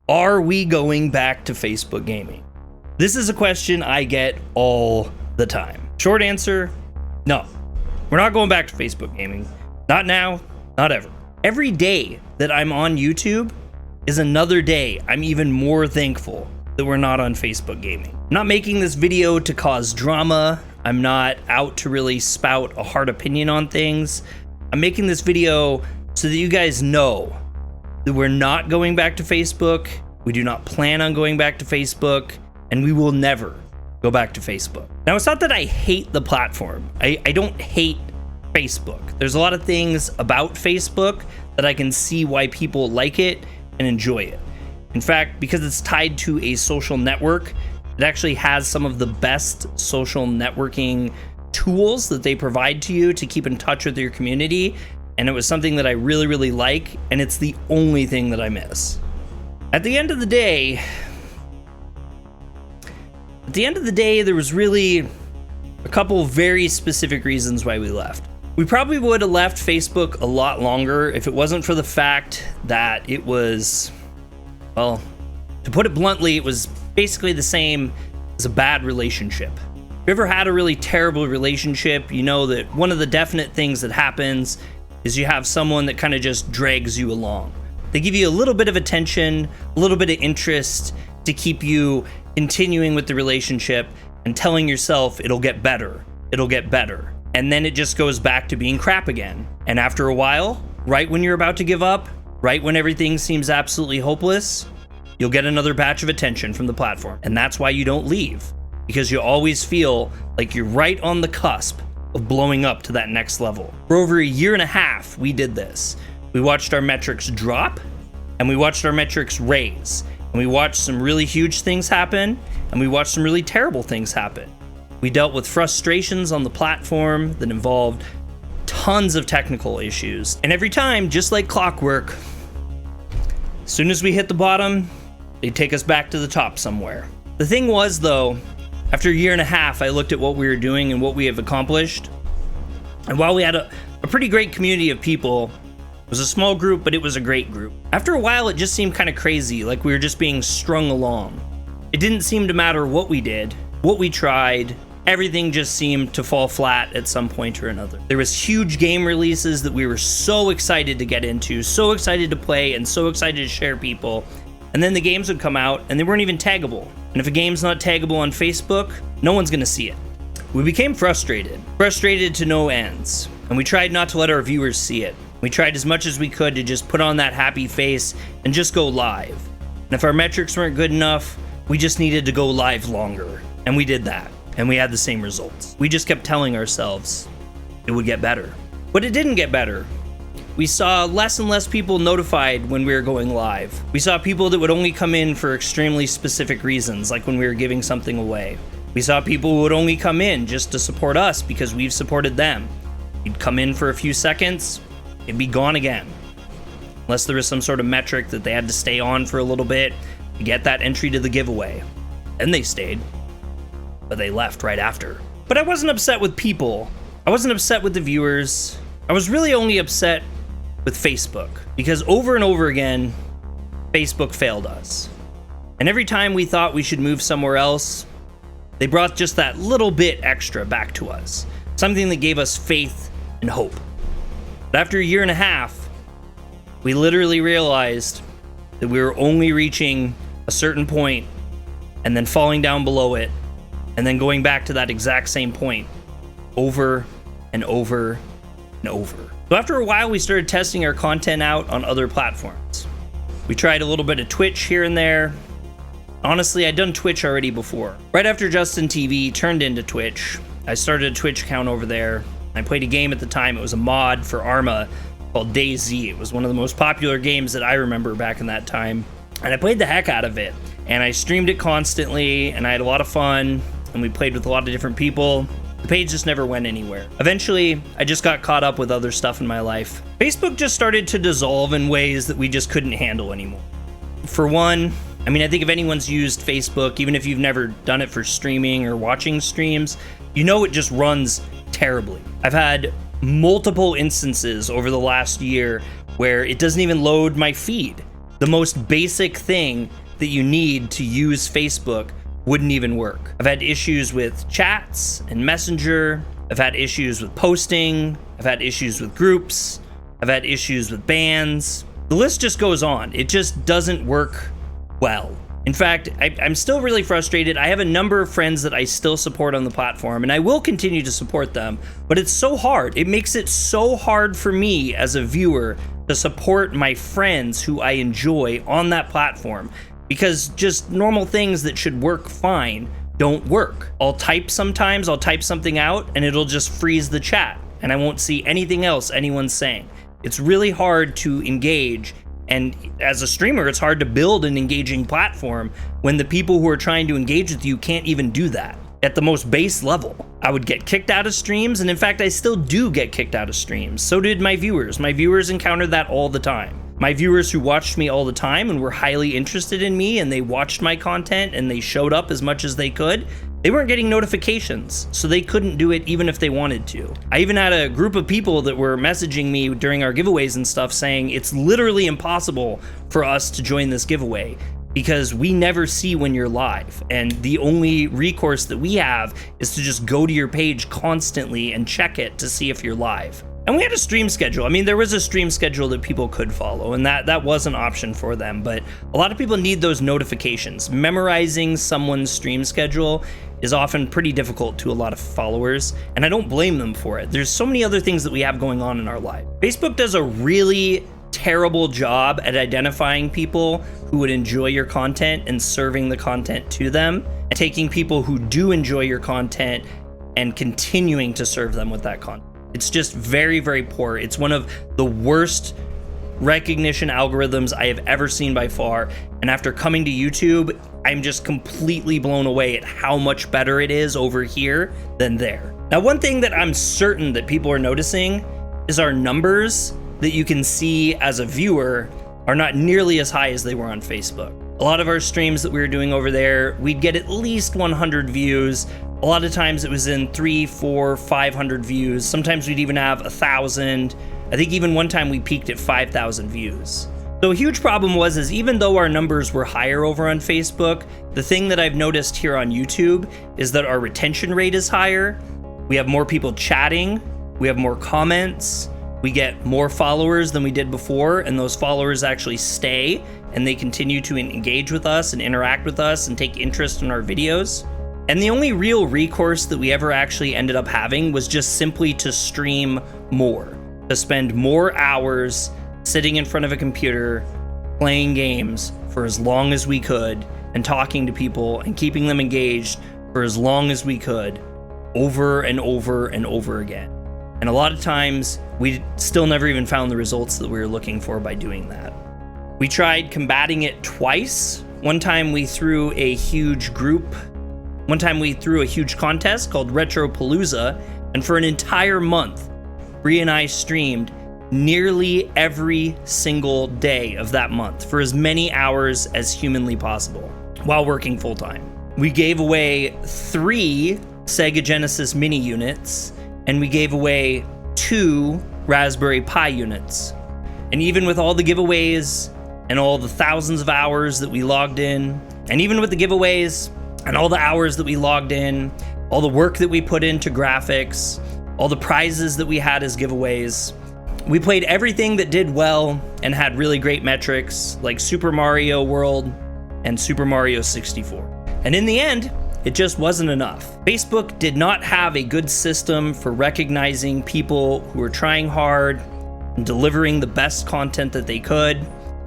Are we going back to Facebook gaming? This is a question I get all the time. Short answer, no. We're not going back to Facebook gaming. Not now, not ever. Every day that I'm on YouTube is another day I'm even more thankful that we're not on Facebook gaming. I'm not making this video to cause drama. I'm not out to really spout a hard opinion on things. I'm making this video so that you guys know that we're not going back to Facebook. We do not plan on going back to Facebook, and we will never go back to Facebook. Now, it's not that I hate the platform. I don't hate Facebook. There's a lot of things about Facebook that I can see why people like it and enjoy it. In fact, because it's tied to a social network, it actually has some of the best social networking tools that they provide to you to keep in touch with your community. And it was something that I really, really like, and it's the only thing that I miss. At the end of the day, there was really a couple very specific reasons why we left. We probably would have left Facebook a lot longer if it wasn't for the fact that it was, well, to put it bluntly, it was basically the same as a bad relationship. If you ever had a really terrible relationship, you know that one of the definite things that happens is you have someone that kind of just drags you along. They give you a little bit of attention, a little bit of interest to keep you continuing with the relationship and telling yourself it'll get better, it'll get better. And then it just goes back to being crap again. And after a while, right when you're about to give up, right when everything seems absolutely hopeless, you'll get another batch of attention from the platform. And that's why you don't leave, because you always feel like you're right on the cusp of blowing up to that next level. For over a year and a half, we did this. We watched our metrics drop, and we watched our metrics raise, and we watched some really huge things happen, and we watched some really terrible things happen. We dealt with frustrations on the platform that involved tons of technical issues, and every time, just like clockwork, as soon as we hit the bottom, they'd take us back to the top somewhere. The thing was, though, after a year and a half, I looked at what we were doing and what we have accomplished, and while we had a pretty great community of people, it was a small group, but it was a great group. After a while, it just seemed kind of crazy, like we were just being strung along. It didn't seem to matter what we did, what we tried, everything just seemed to fall flat at some point or another. There was huge game releases that we were so excited to get into, so excited to play, and so excited to share people. And then the games would come out, and they weren't even taggable. And if a game's not taggable on Facebook, no one's gonna see it. We became frustrated to no ends, and we tried not to let our viewers see it. We tried as much as we could to just put on that happy face and just go live. And if our metrics weren't good enough, we just needed to go live longer. And we did that, and we had the same results. We just kept telling ourselves it would get better. But it didn't get better. We saw less and less people notified when we were going live. We saw people that would only come in for extremely specific reasons, like when we were giving something away. We saw people who would only come in just to support us because we've supported them. You'd come in for a few seconds, it'd be gone again. Unless there was some sort of metric that they had to stay on for a little bit to get that entry to the giveaway. Then they stayed, but they left right after. But I wasn't upset with people. I wasn't upset with the viewers. I was really only upset with Facebook, because over and over again, Facebook failed us. And every time we thought we should move somewhere else, they brought just that little bit extra back to us. Something that gave us faith and hope. But after a year and a half, we literally realized that we were only reaching a certain point and then falling down below it and then going back to that exact same point over and over and over. So after a while, we started testing our content out on other platforms. We tried a little bit of Twitch here and there. Honestly, I'd done Twitch already before. Right after Justin TV turned into Twitch, I started a Twitch account over there. I played a game at the time. It was a mod for Arma called DayZ. It was one of the most popular games that I remember back in that time. And I played the heck out of it. And I streamed it constantly, and I had a lot of fun, and we played with a lot of different people. The page just never went anywhere. Eventually, I just got caught up with other stuff in my life. Facebook just started to dissolve in ways that we just couldn't handle anymore. For one, I mean, I think if anyone's used Facebook, even if you've never done it for streaming or watching streams, you know it just runs terribly. I've had multiple instances over the last year where it doesn't even load my feed. The most basic thing that you need to use Facebook wouldn't even work. I've had issues with chats and Messenger. I've had issues with posting. I've had issues with groups. I've had issues with bans. The list just goes on. It just doesn't work well. In fact, I'm still really frustrated. I have a number of friends that I still support on the platform, and I will continue to support them, but it's so hard. It makes it so hard for me as a viewer to support my friends who I enjoy on that platform, because just normal things that should work fine don't work. I'll type sometimes, I'll type something out, and it'll just freeze the chat, and I won't see anything else anyone's saying. It's really hard to engage. And as a streamer, it's hard to build an engaging platform when the people who are trying to engage with you can't even do that. At the most base level, I would get kicked out of streams, and in fact, I still do get kicked out of streams. So did my viewers. My viewers encountered that all the time. My viewers who watched me all the time and were highly interested in me, and they watched my content and they showed up as much as they could, they weren't getting notifications, so they couldn't do it even if they wanted to. I even had a group of people that were messaging me during our giveaways and stuff saying it's literally impossible for us to join this giveaway because we never see when you're live, and the only recourse that we have is to just go to your page constantly and check it to see if you're live. And we had a stream schedule. I mean, there was a stream schedule that people could follow, and that was an option for them, but a lot of people need those notifications. Memorizing someone's stream schedule is often pretty difficult to a lot of followers, and I don't blame them for it. There's so many other things that we have going on in our life. Facebook does a really terrible job at identifying people who would enjoy your content and serving the content to them, and taking people who do enjoy your content and continuing to serve them with that content. It's just very, very poor. It's one of the worst recognition algorithms I have ever seen by far. And after coming to YouTube, I'm just completely blown away at how much better it is over here than there. Now, one thing that I'm certain that people are noticing is our numbers that you can see as a viewer are not nearly as high as they were on Facebook. A lot of our streams that we were doing over there, we'd get at least 100 views. A lot of times it was in 300, 400, 500 views. Sometimes we'd even have 1,000. I think even one time we peaked at 5,000 views. So a huge problem is even though our numbers were higher over on Facebook, the thing that I've noticed here on YouTube is that our retention rate is higher. We have more people chatting. We have more comments. We get more followers than we did before, and those followers actually stay and they continue to engage with us and interact with us and take interest in our videos. And the only real recourse that we ever actually ended up having was just simply to stream more, to spend more hours sitting in front of a computer, playing games for as long as we could, and talking to people and keeping them engaged for as long as we could, over and over and over again. And a lot of times, we still never even found the results that we were looking for by doing that. We tried combating it twice. One time we threw a huge contest called Retropalooza, and for an entire month, Bree and I streamed nearly every single day of that month for as many hours as humanly possible while working full-time. We gave away 3 Sega Genesis mini units, and we gave away 2 Raspberry Pi units. And even with all the giveaways and all the thousands of hours that we logged in, and even with the giveaways and all the hours that we logged in, all the work that we put into graphics, all the prizes that we had as giveaways, we played everything that did well and had really great metrics, like Super Mario World and Super Mario 64. And in the end, it just wasn't enough. Facebook did not have a good system for recognizing people who were trying hard and delivering the best content that they could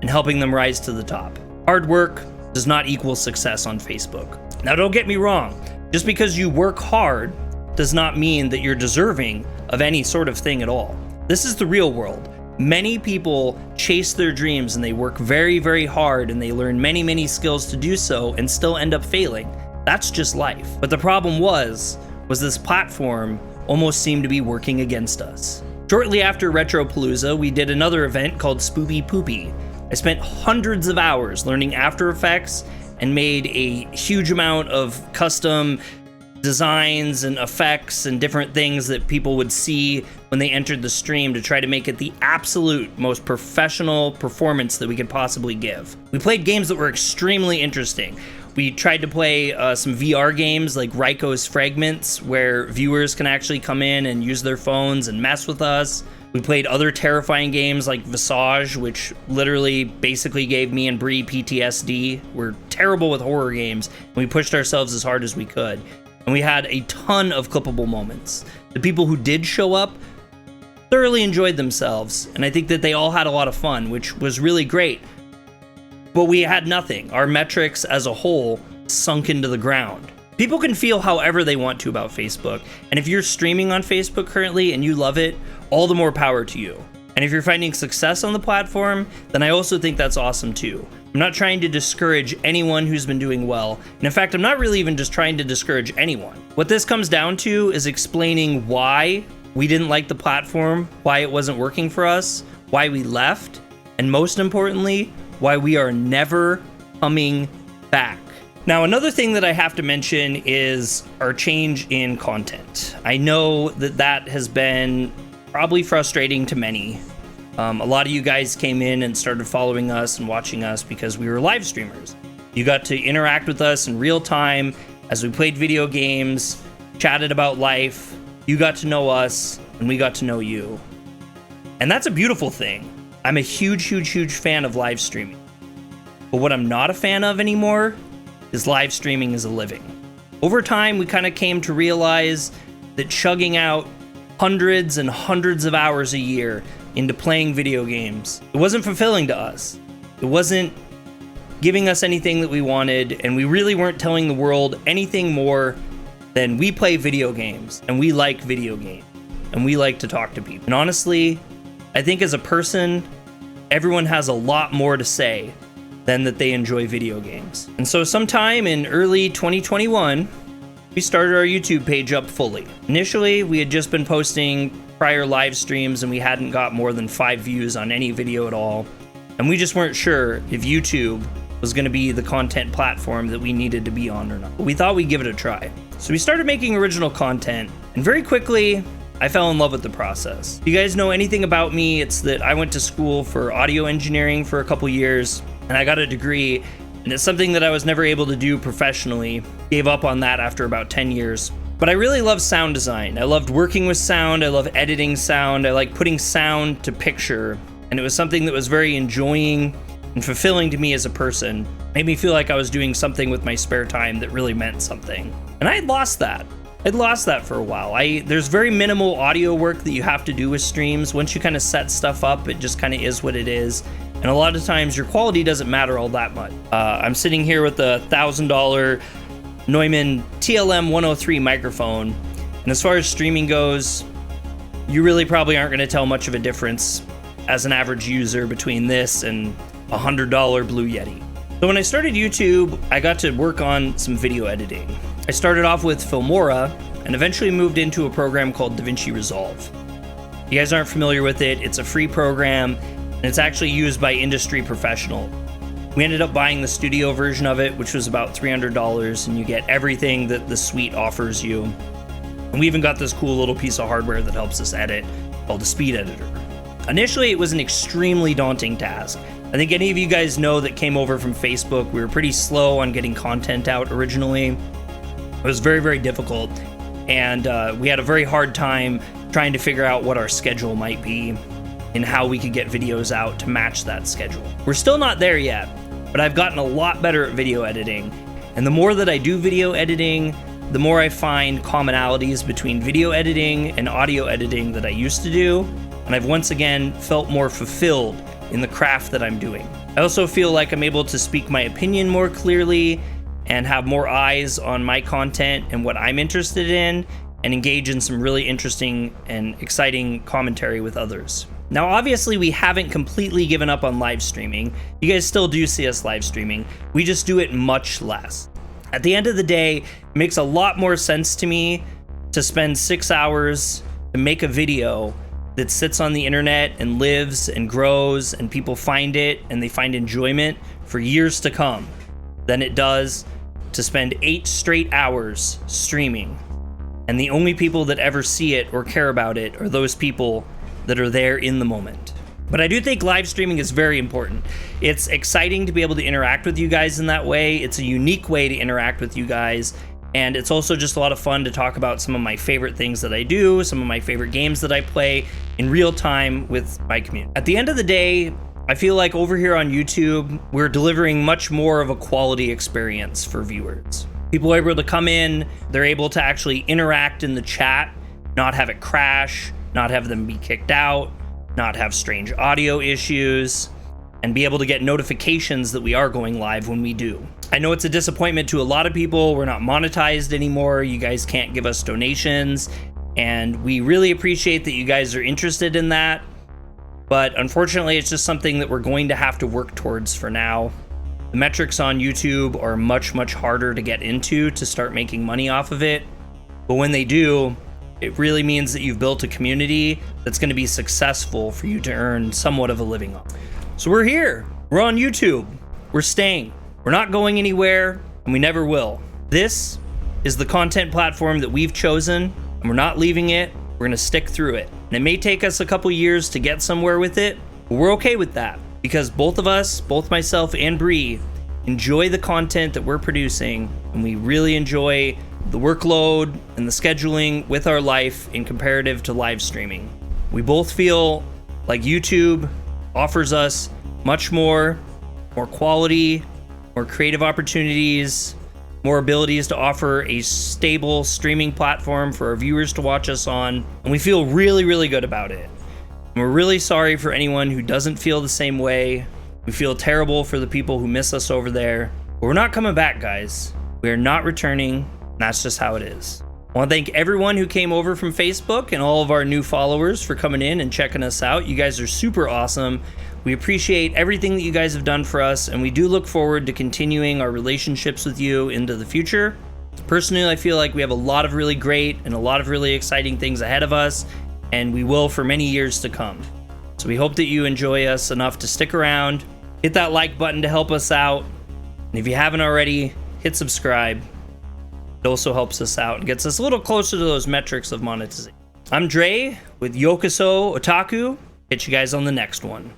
and helping them rise to the top. Hard work does not equal success on Facebook. Now, don't get me wrong. Just because you work hard does not mean that you're deserving of any sort of thing at all. This is the real world. Many people chase their dreams and they work very, very hard and they learn many, many skills to do so and still end up failing. That's just life. But the problem was this platform almost seemed to be working against us. Shortly after Retropalooza, we did another event called Spoopy Poopy. I spent hundreds of hours learning After Effects and made a huge amount of custom designs and effects and different things that people would see when they entered the stream to try to make it the absolute most professional performance that we could possibly give. We played games that were extremely interesting. We tried to play some VR games like Raiko's Fragments, where viewers can actually come in and use their phones and mess with us. We played other terrifying games like Visage, which literally basically gave me and Bree PTSD. We're terrible with horror games, and we pushed ourselves as hard as we could. And we had a ton of clippable moments. The people who did show up thoroughly enjoyed themselves, and I think that they all had a lot of fun, which was really great. But we had nothing. Our metrics as a whole sunk into the ground. People can feel however they want to about Facebook, and if you're streaming on Facebook currently and you love it, all the more power to you. And if you're finding success on the platform, then I also think that's awesome too. I'm not trying to discourage anyone who's been doing well, and in fact, I'm not really even just trying to discourage anyone. What this comes down to is explaining why we didn't like the platform, why it wasn't working for us, why we left, and most importantly, why we are never coming back. Now, another thing that I have to mention is our change in content. I know that that has been probably frustrating to many. A lot of you guys came in and started following us and watching us because we were live streamers. You got to interact with us in real time as we played video games, chatted about life. You got to know us, and we got to know you. And that's a beautiful thing. I'm a huge fan of live streaming. But what I'm not a fan of anymore is live streaming as a living. Over time, we kind of came to realize that chugging out hundreds and hundreds of hours a year into playing video games, it wasn't fulfilling to us. It wasn't giving us anything that we wanted, and we really weren't telling the world anything more than we play video games, and we like video games, and we like to talk to people. And honestly, I think as a person, everyone has a lot more to say than that they enjoy video games. And so sometime in early 2021, we started our YouTube page up fully. Initially, we had just been posting prior live streams and we hadn't got more than 5 views on any video at all. And we just weren't sure if YouTube was gonna be the content platform that we needed to be on or not. But we thought we'd give it a try. So we started making original content, and very quickly, I fell in love with the process. If you guys know anything about me, it's that I went to school for audio engineering for a couple years, and I got a degree, and it's something that I was never able to do professionally. Gave up on that after about 10 years. But I really love sound design. I loved working with sound, I love editing sound, I like putting sound to picture, and it was something that was very enjoying and fulfilling to me as a person. Made me feel like I was doing something with my spare time that really meant something. And I had lost that. I'd lost that for a while. There's very minimal audio work that you have to do with streams. Once you kind of set stuff up, it just kind of is what it is. And a lot of times your quality doesn't matter all that much. I'm sitting here with a $1,000 Neumann TLM 103 microphone. And as far as streaming goes, you really probably aren't going to tell much of a difference as an average user between this and a $100 Blue Yeti. So when I started YouTube, I got to work on some video editing. I started off with Filmora and eventually moved into a program called DaVinci Resolve. If you guys aren't familiar with it, it's a free program and it's actually used by industry professionals. We ended up buying the studio version of it, which was about $300, and you get everything that the suite offers you. And we even got this cool little piece of hardware that helps us edit called the Speed Editor. Initially, it was an extremely daunting task. I think any of you guys know that came over from Facebook, we were pretty slow on getting content out originally. It was very difficult, and we had a very hard time trying to figure out what our schedule might be and how we could get videos out to match that schedule. We're still not there yet, but I've gotten a lot better at video editing, and the more that I do video editing, the more I find commonalities between video editing and audio editing that I used to do, and I've once again felt more fulfilled in the craft that I'm doing. I also feel like I'm able to speak my opinion more clearly and have more eyes on my content and what I'm interested in, and engage in some really interesting and exciting commentary with others. Now, obviously, we haven't completely given up on live streaming. You guys still do see us live streaming. We just do it much less. At the end of the day, it makes a lot more sense to me to spend 6 hours to make a video that sits on the internet and lives and grows and people find it and they find enjoyment for years to come than it does to spend 8 straight hours streaming, and the only people that ever see it or care about it are those people that are there in the moment. But I do think live streaming is very important. It's exciting to be able to interact with you guys in that way. It's a unique way to interact with you guys. And it's also just a lot of fun to talk about some of my favorite things that I do, some of my favorite games that I play in real time with my community. At the end of the day, I feel like over here on YouTube, we're delivering much more of a quality experience for viewers. People are able to come in, they're able to actually interact in the chat, not have it crash, not have them be kicked out, not have strange audio issues, and be able to get notifications that we are going live when we do. I know it's a disappointment to a lot of people. We're not monetized anymore. You guys can't give us donations, and we really appreciate that you guys are interested in that. But unfortunately, it's just something that we're going to have to work towards for now. The metrics on YouTube are much, much harder to get into to start making money off of it. But when they do, it really means that you've built a community that's going to be successful for you to earn somewhat of a living on. So we're here. We're on YouTube. We're staying. We're not going anywhere, and we never will. This is the content platform that we've chosen, and we're not leaving it. We're going to stick through it. And it may take us a couple years to get somewhere with it, but we're okay with that because both of us, both myself and Bree, enjoy the content that we're producing, and we really enjoy the workload and the scheduling with our life in comparative to live streaming. We both feel like YouTube offers us much more quality, more creative opportunities, more abilities to offer a stable streaming platform for our viewers to watch us on, and we feel really, really good about it. And we're really sorry for anyone who doesn't feel the same way. We feel terrible for the people who miss us over there, but we're not coming back, guys. We are not returning. That's just how it is. I want to thank everyone who came over from Facebook and all of our new followers for coming in and checking us out. You guys are super awesome. We appreciate everything that you guys have done for us, and we do look forward to continuing our relationships with you into the future. Personally, I feel like we have a lot of really great and a lot of really exciting things ahead of us, and we will for many years to come. So we hope that you enjoy us enough to stick around. Hit that like button to help us out. And if you haven't already, hit subscribe. It also helps us out and gets us a little closer to those metrics of monetization. I'm Dre with Yokoso Otaku. Catch you guys on the next one.